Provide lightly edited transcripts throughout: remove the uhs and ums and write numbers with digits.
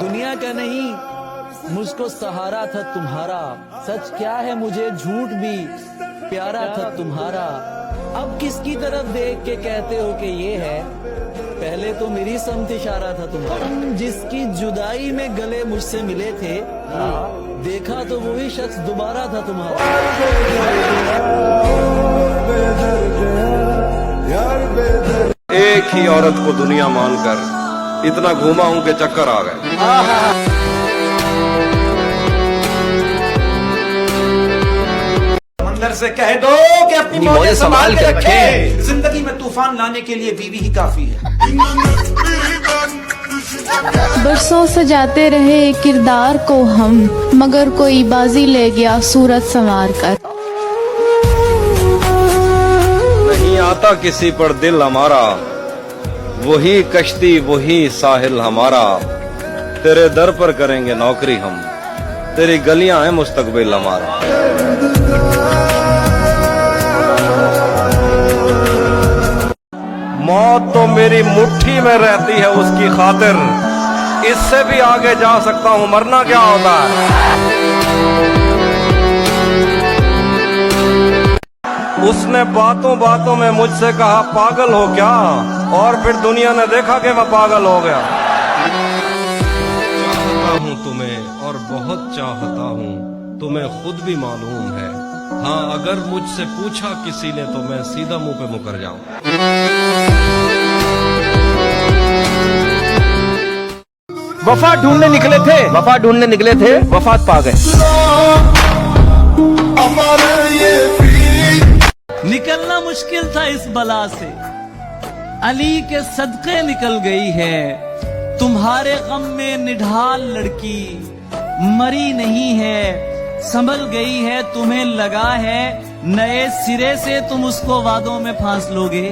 दुनिया का नहीं मुझको सहारा था तुम्हारा, सच क्या है मुझे झूठ भी प्यारा था तुम्हारा। अब किसकी तरफ देख के कहते हो कि ये है, पहले तो मेरी समत इशारा था तुम्हारा। जिसकी जुदाई में गले मुझसे मिले थे, देखा तो वही शख्स दोबारा था तुम्हारा। एक ही औरत को दुनिया मानकर इतना घूमा हूं कि चक्कर आ गए। मंदिर से कह दो कि अपनी मौजें संभाल के रखे। जिंदगी में तूफान लाने के लिए बीवी ही काफी है। बरसों सजाते रहे किरदार को हम, मगर कोई बाजी ले गया सूरत संवार कर। नहीं आता किसी पर दिल हमारा, वही कश्ती वही साहिल हमारा। तेरे दर पर करेंगे नौकरी हम, तेरी गलियां हैं मुस्तकबिल हमारा। मौत तो मेरी मुट्ठी में रहती है उसकी खातिर, इससे भी आगे जा सकता हूं, मरना क्या होता है। उसने बातों बातों में मुझसे कहा पागल हो क्या, और फिर दुनिया ने देखा कि मैं पागल हो गया। चाहता हूं तुम्हें और बहुत चाहता हूं, तुम्हें खुद भी मालूम है। हाँ, अगर मुझसे पूछा किसी ने तो मैं सीधा मुंह पे मुकर जाऊं। वफा ढूंढने निकले थे, वफात पा गए। निकलना मुश्किल था इस बला से, अली के सदके निकल गई है। तुम्हारे गम में निढाल लड़की मरी नहीं है, संभल गई है। तुम्हें लगा है नए सिरे से तुम उसको वादों में फांस लोगे।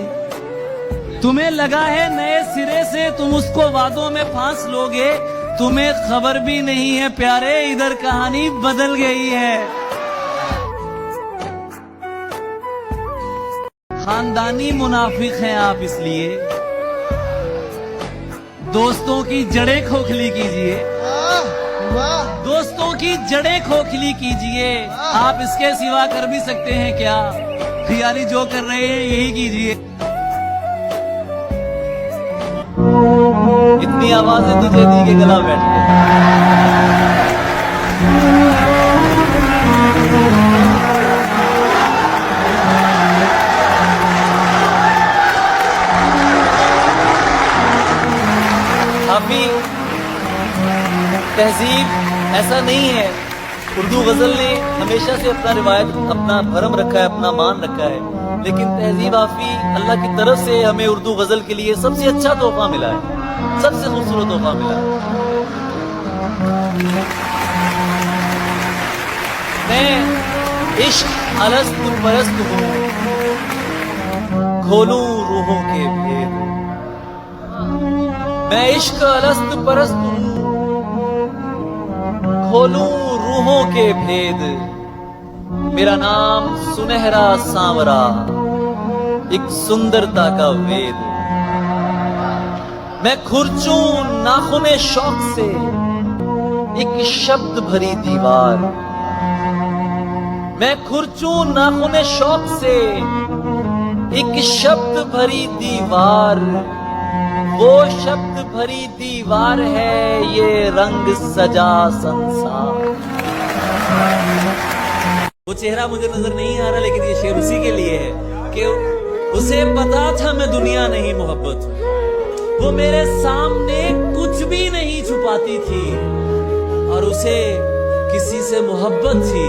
तुम्हें लगा है नए सिरे से तुम उसको वादों में फांस लोगे। तुम्हें खबर भी नहीं है प्यारे, इधर कहानी बदल गई है। खानदानी मुनाफिक हैं आप, इसलिए दोस्तों की जड़ें खोखली कीजिए। दोस्तों की जड़ें खोखली कीजिए। आप इसके सिवा कर भी सकते हैं क्या? यानी जो कर रहे हैं यही कीजिए। इतनी आवाजें तुझे दी के गला बैठ गया। काफी तहजीब ऐसा नहीं है। उर्दू गजल ने हमेशा से अपना रिवायत, अपना भरम रखा है, अपना मान रखा है, लेकिन तहजीब आफी अल्लाह की तरफ से हमें उर्दू गजल के लिए सबसे अच्छा तोहफा मिला है, सबसे खूबसूरत तोहफा मिला है। मैं इश्क अलस्त परस्त हूँ, खोलूं रूहों के भेद। मैं इश्क अलस्त परस्त हूँ, खोलूं रूहों के भेद। मेरा नाम सुनहरा सांवरा, एक सुंदरता का वेद। मैं खुरचूं नाखुने शौक से, एक शब्द भरी दीवार। मैं खुरचूं नाखुने शौक से, एक शब्द भरी दीवार। वो शब्द भरी दीवार है ये रंग सजा संसार। वो चेहरा मुझे नजर नहीं आ रहा, लेकिन ये शेर उसी के लिए है कि उसे पता था मैं दुनिया नहीं मोहब्बत हूं। वो मेरे सामने कुछ भी नहीं छुपाती थी, और उसे किसी से मोहब्बत थी,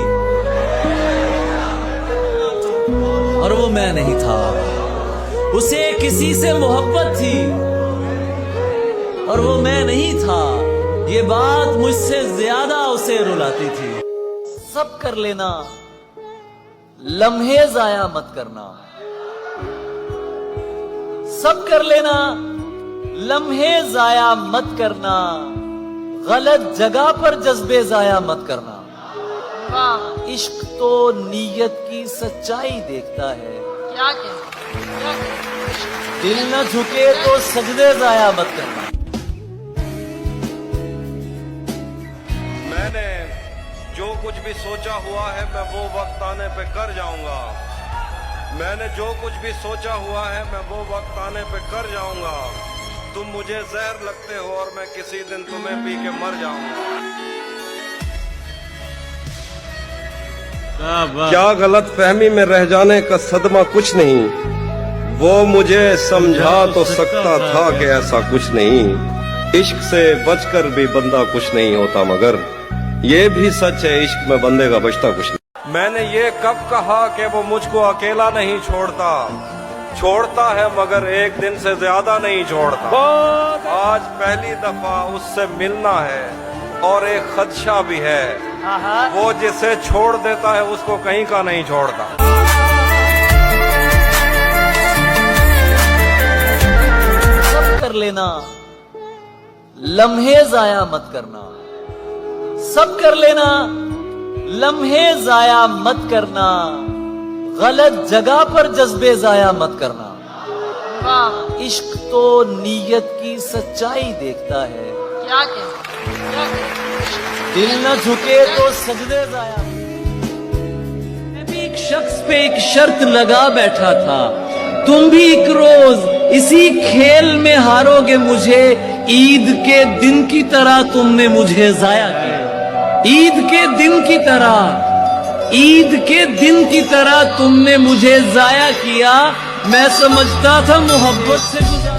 और वो मैं नहीं था। उसे किसी से मोहब्बत थी और वो मैं नहीं था। ये बात मुझसे ज्यादा उसे रुलाती थी। सब कर लेना, लम्हे जाया मत करना। सब कर लेना, लम्हे जाया मत करना। गलत जगह पर जज्बे जाया मत करना। इश्क तो नीयत की सच्चाई देखता है। क्या दिल न झुके तो सजदे जाया मत करना। कुछ भी सोचा हुआ है मैं वो वक्त आने पे कर जाऊंगा। मैंने जो कुछ भी सोचा हुआ है मैं वो वक्त आने पे कर जाऊंगा। तुम मुझे जहर लगते हो और मैं किसी दिन तुम्हें पी के मर जाऊंगा। क्या गलत फहमी में रह जाने का सदमा कुछ नहीं, वो मुझे समझा तो सकता था कि ऐसा कुछ नहीं। इश्क से बचकर भी बंदा कुछ नहीं होता, मगर ये भी सच है इश्क में बंदे का बचता कुछ नहीं। मैंने ये कब कहा कि वो मुझको अकेला नहीं छोड़ता, छोड़ता है मगर एक दिन से ज्यादा नहीं छोड़ता। आज पहली दफा उससे मिलना है और एक खदशा भी है, वो जिसे छोड़ देता है उसको कहीं का नहीं छोड़ता। सब कर लेना, लम्हे जाया मत करना। सब कर लेना, लम्हे जाया मत करना। गलत जगह पर जज्बे जाया मत करना। इश्क तो नीयत की सच्चाई देखता है। क्या दिल न झुके तो सजदे जाया। मैं भी एक शख्स पे एक शर्त लगा बैठा था, तुम भी एक रोज इसी खेल में हारोगे मुझे। ईद के दिन की तरह तुमने मुझे जाया किया। ईद के दिन की तरह, ईद के दिन की तरह तुमने मुझे जाया किया। मैं समझता था मोहब्बत से गुजर